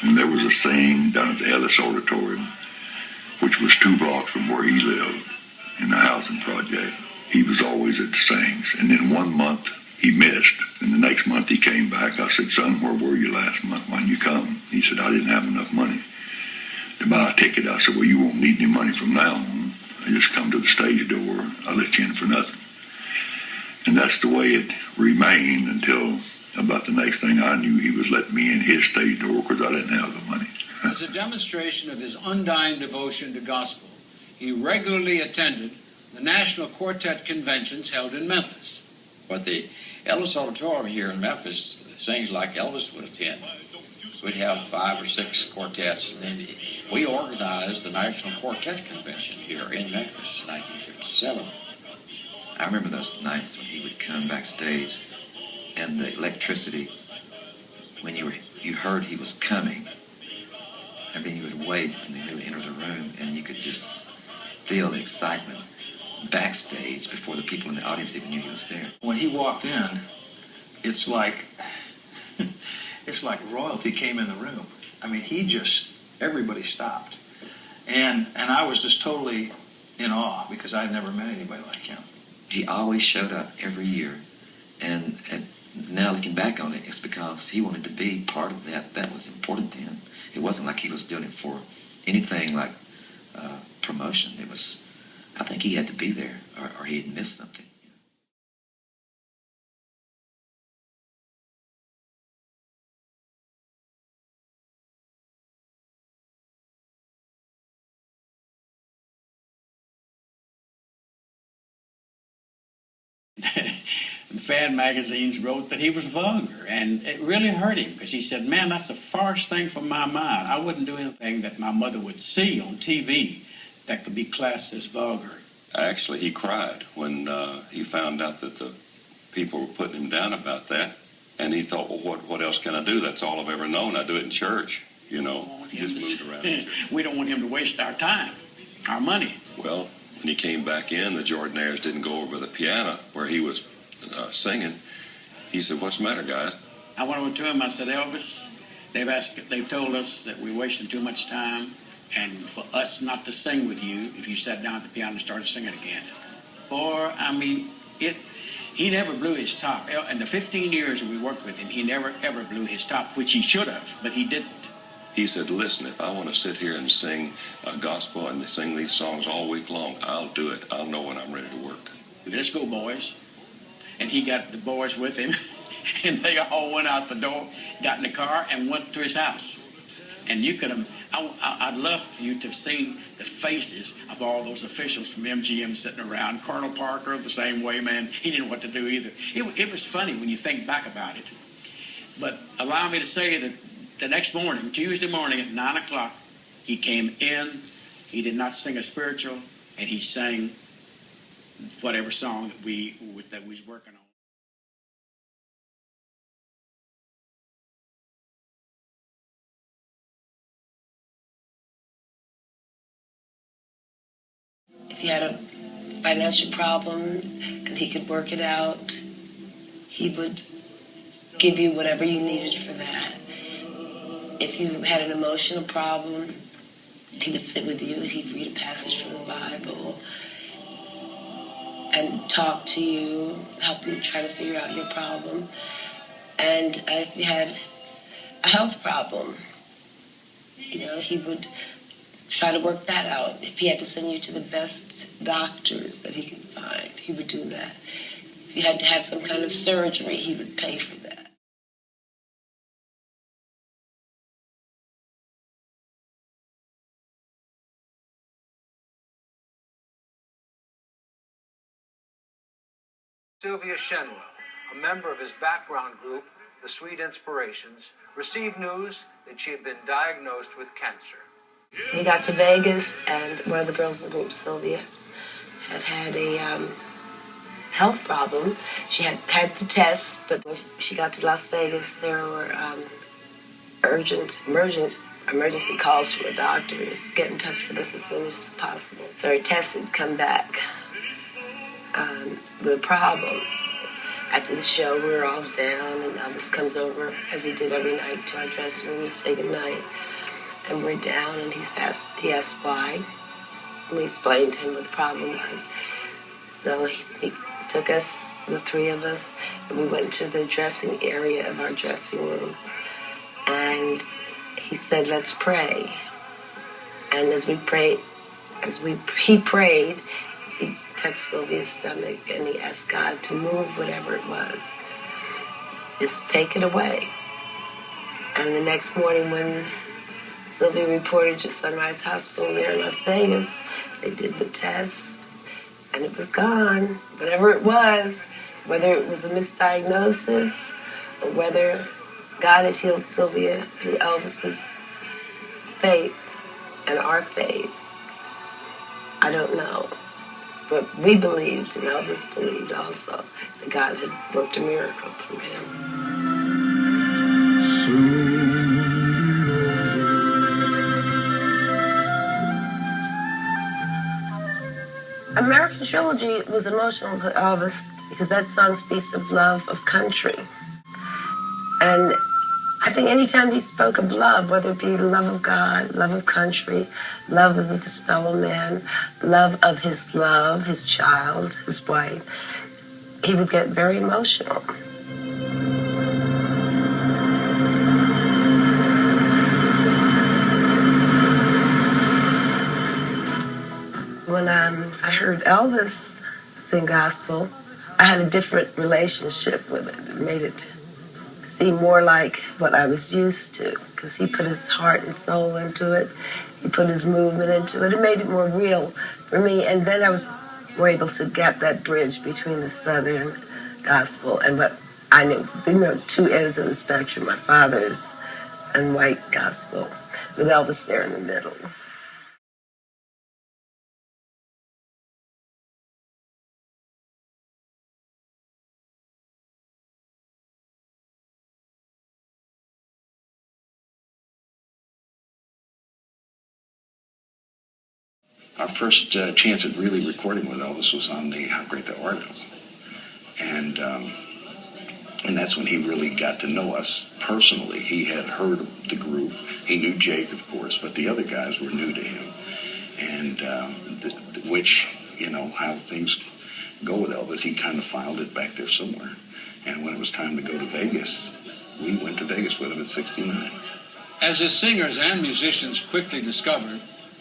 And there was a sing down at the Ellis Auditorium, which was 2 blocks from where he lived in the housing project. He was always at the sings. And then 1 month he missed. And the next month he came back. I said, son, where were you last month? Why'd you come? He said, I didn't have enough money to buy a ticket. I said, well, you won't need any money from now on. I just come to the stage door. I'll let you in for nothing. And that's the way it remained until about the next thing I knew, he was letting me in his stage door because I didn't have the money. As a demonstration of his undying devotion to gospel, he regularly attended the National Quartet conventions held in Memphis. But the Elvis Auditorium here in Memphis sings like Elvis would attend. We'd have 5 or 6 quartets, and then we organized the National Quartet Convention here in Memphis in 1957. I remember those nights when he would come backstage and the electricity, when you heard he was coming, and then you would wait and then he would enter the room and you could just feel the excitement backstage before the people in the audience even knew he was there. When he walked in, it's like royalty came in the room. I mean, everybody stopped. And I was just totally in awe because I'd never met anybody like him. He always showed up every year, and now looking back on it, it's because he wanted to be part of that. That was important to him. It wasn't like he was doing it for anything like promotion. It was, I think he had to be there or he had missed something. The fan magazines wrote that he was vulgar, and it really hurt him because he said, man, that's the farthest thing from my mind. I wouldn't do anything that my mother would see on TV that could be classed as vulgar. Actually, he cried when he found out that the people were putting him down about that, and he thought, well, what else can I do? That's all I've ever known. I do it in church, you know. He just moved around. We don't want him to waste our time, our money. Well, when he came back in, the Jordanaires didn't go over the piano where he was singing. He said, what's the matter, guys? I went over to him. I said, Elvis, they've told us that we're wasting too much time, and for us not to sing with you if you sat down at the piano and started singing again. Or, I mean, he never blew his top. In the 15 years that we worked with him, he never, ever blew his top, which he should have, but he didn't. He said, listen, if I want to sit here and sing gospel and sing these songs all week long, I'll do it. I'll know when I'm ready to work. Let's go, boys. And he got the boys with him, and they all went out the door, got in the car, and went to his house. And you could have, I'd love for you to have seen the faces of all those officials from MGM sitting around. Colonel Parker, the same way, man. He didn't know what to do either. It was funny when you think back about it. But allow me to say that the next morning, Tuesday morning at 9 o'clock, he came in. He did not sing a spiritual, and he sang whatever song that we was working on. If you had a financial problem and he could work it out, he would give you whatever you needed for that. If you had an emotional problem, he would sit with you and he'd read a passage from the Bible and talk to you, help you try to figure out your problem. And if you had a health problem, you know, he would try to work that out. If he had to send you to the best doctors that he could find, he would do that. If you had to have some kind of surgery, he would pay for that. Sylvia Shenwell, a member of his background group, the Sweet Inspirations, received news that she had been diagnosed with cancer. We got to Vegas, and one of the girls in the group, Sylvia, had a health problem. She had the tests, but when she got to Las Vegas, there were emergency calls from the doctors. Get in touch with us as soon as possible. So her tests had come back with a problem. After the show, we were all down, and Elvis comes over, as he did every night, to our dressing room to say goodnight. And we're down, and he asked why. And we explained to him what the problem was. So he took us, the three of us, and we went to the dressing area of our dressing room. And he said, let's pray. And as he prayed, he touched Sylvia's stomach, and he asked God to move whatever it was. Just take it away. And the next morning when Sylvia reported to Sunrise Hospital there in Las Vegas, they did the test, and it was gone. Whatever it was, whether it was a misdiagnosis or whether God had healed Sylvia through Elvis's faith and our faith, I don't know. But we believed, and Elvis believed also, that God had worked a miracle through him. American Trilogy was emotional to Elvis because that song speaks of love of country. And I think anytime he spoke of love, whether it be love of God, love of country, love of his fellow man, love of his child, his wife, he would get very emotional. When I heard Elvis sing gospel, I had a different relationship with it. It made it seem more like what I was used to, because he put his heart and soul into it. He put his movement into it. It made it more real for me. And then I was more able to gap that bridge between the Southern gospel and what I knew, two ends of the spectrum, my father's and white gospel, with Elvis there in the middle. Our first chance at really recording with Elvis was on the How Great Thou Art album. And that's when he really got to know us personally. He had heard of the group. He knew Jake, of course, but the other guys were new to him. And how things go with Elvis, he kind of filed it back there somewhere. And when it was time to go to Vegas, we went to Vegas with him at 69. As his singers and musicians quickly discovered,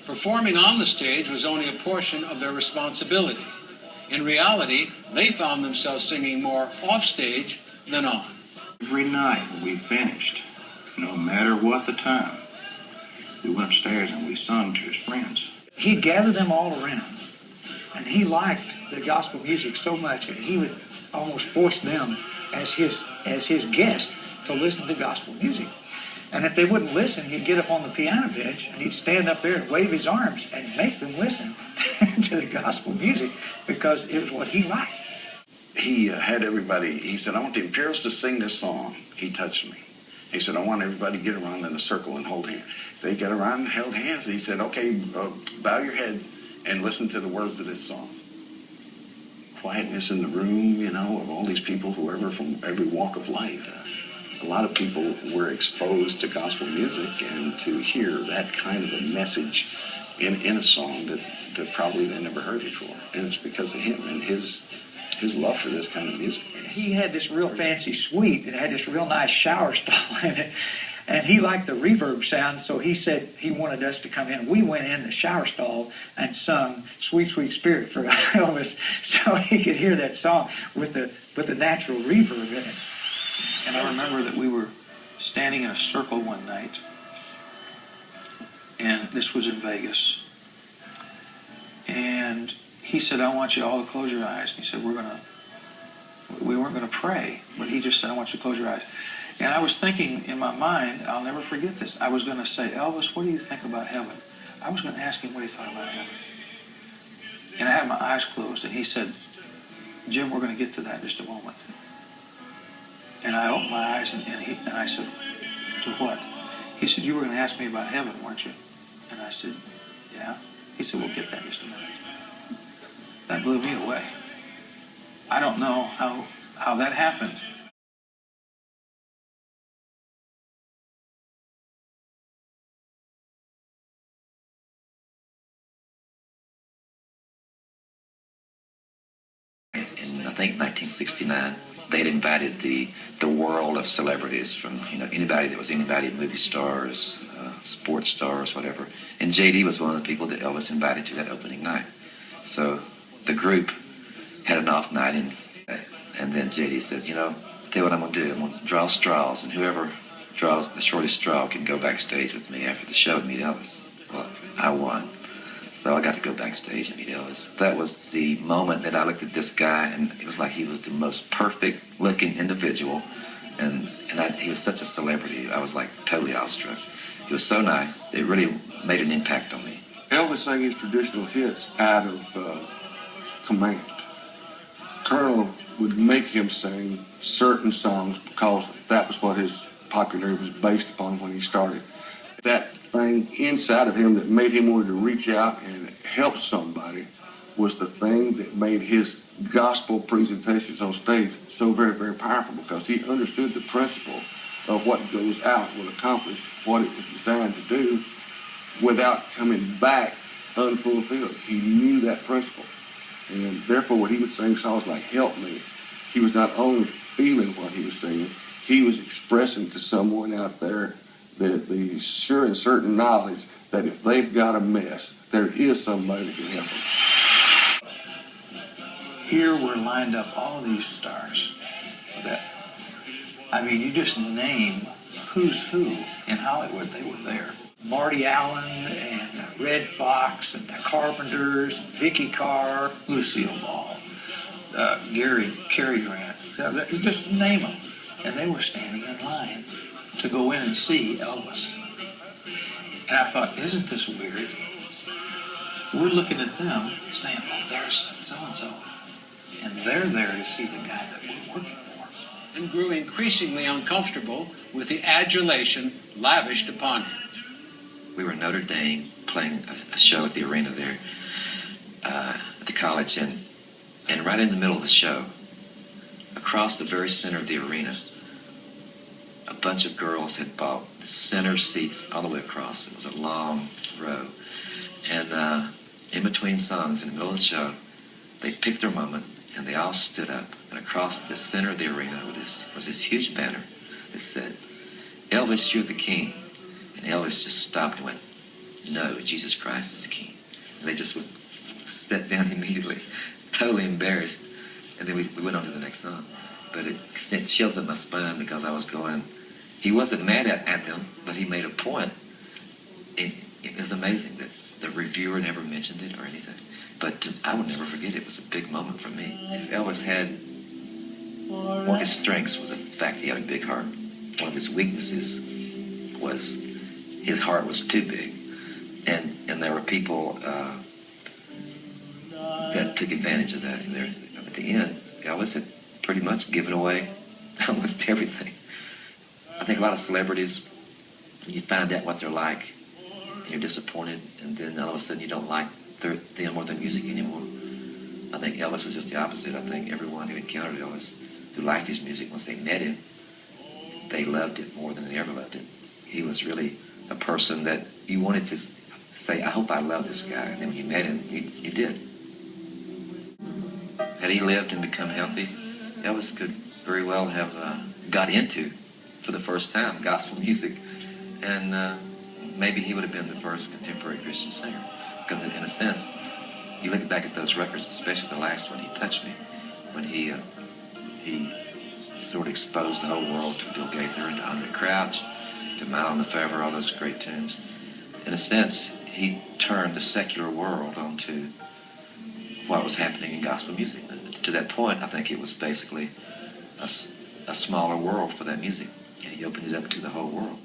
performing on the stage was only a portion of their responsibility. In reality, they found themselves singing more off stage than on. Every night when we finished, no matter what the time, we went upstairs and we sung to his friends. He'd gather them all around, and he liked the gospel music so much that he would almost force them as his guest to listen to gospel music. And if they wouldn't listen, he'd get up on the piano bench and he'd stand up there and wave his arms and make them listen to the gospel music because it was what he liked. He had everybody, he said, I want the Imperials to sing this song. He touched me. He said, I want everybody to get around in a circle and hold hands. They get around and held hands. He said, okay, bow your heads and listen to the words of this song. Quietness in the room, of all these people, whoever from every walk of life. A lot of people were exposed to gospel music, and to hear that kind of a message in a song that probably they never heard before. And it's because of him and his love for this kind of music. He had this real fancy suite. It had this real nice shower stall in it. And he liked the reverb sound, so he said he wanted us to come in. We went in the shower stall and sung Sweet, Sweet Spirit for Elvis so he could hear that song with the natural reverb in it. And I remember that we were standing in a circle one night, and this was in Vegas. And he said, I want you all to close your eyes. And he said, we weren't going to pray, but he just said, I want you to close your eyes. And I was thinking in my mind, I'll never forget this. I was going to say, Elvis, what do you think about heaven? I was going to ask him what he thought about heaven. And I had my eyes closed, and he said, Jim, we're going to get to that in just a moment. And I opened my eyes, and I said, to what? He said, you were going to ask me about heaven, weren't you? And I said, yeah. He said, we'll get that in just a minute. That blew me away. I don't know how how that happened. In I think 1969, they had invited the world of celebrities from anybody that was anybody, movie stars, sports stars, whatever. And JD was one of the people that Elvis invited to that opening night. So the group had an off night, and then JD says, tell you what I'm going to do. I'm going to draw straws, and whoever draws the shortest straw can go backstage with me after the show and meet Elvis. Well, I won. So I got to go backstage and meet Elvis. That was the moment that I looked at this guy, and it was like he was the most perfect-looking individual, and he was such a celebrity. I was like totally awestruck. He was so nice. It really made an impact on me. Elvis sang his traditional hits out of command. Colonel would make him sing certain songs because that was what his popularity was based upon when he started. That thing inside of him that made him want to reach out and help somebody was the thing that made his gospel presentations on stage so very, very powerful, because he understood the principle of what goes out will accomplish what it was designed to do without coming back unfulfilled. He knew that principle. And therefore, when he would sing songs like Help Me, he was not only feeling what he was singing, he was expressing to someone out there the sure and certain knowledge that if they've got a mess, there is somebody that can help them. Here were lined up all these stars that, you just name who's who in Hollywood, they were there. Marty Allen and Red Fox and the Carpenters, Vicky Carr, Lucille Ball, Cary Grant, just name them. And they were standing in line to go in and see Elvis. And I thought, isn't this weird? We're looking at them saying, oh, there's so-and-so. And they're there to see the guy that we're working for. And grew increasingly uncomfortable with the adulation lavished upon him. We were in Notre Dame playing a show at the arena there at the college, and right in the middle of the show, across the very center of the arena, a bunch of girls had bought the center seats all the way across. It was a long row. And in between songs, in the middle of the show, they picked their moment, and they all stood up. And across the center of the arena was this huge banner that said, Elvis, you're the king. And Elvis just stopped and went, no, Jesus Christ is the king. And they just sat down immediately, totally embarrassed. And then we went on to the next song. But it sent chills up my spine because I was going, he wasn't mad at them, but he made a point. It was amazing that the reviewer never mentioned it or anything. But I would never forget it. It was a big moment for me. If Elvis had, one of his strengths was the fact he had a big heart. One of his weaknesses was his heart was too big. And there were people that took advantage of that. And at the end, Elvis had pretty much given away almost everything. I think a lot of celebrities, you find out what they're like, and you're disappointed, and then all of a sudden you don't like them or their music anymore. I think Elvis was just the opposite. I think everyone who encountered Elvis, who liked his music, once they met him, they loved it more than they ever loved it. He was really a person that you wanted to say, I hope I love this guy. And then when you met him, you did. Had he lived and become healthy, Elvis could very well have got into, for the first time, gospel music. And maybe he would have been the first contemporary Christian singer. Because in a sense, you look back at those records, especially the last one, He Touched Me, when he sort of exposed the whole world to Bill Gaither and to Andre Crouch, to Mile on the Forever, all those great tunes. In a sense, he turned the secular world onto what was happening in gospel music. And to that point, I think it was basically a smaller world for that music. And he opened it up to the whole world.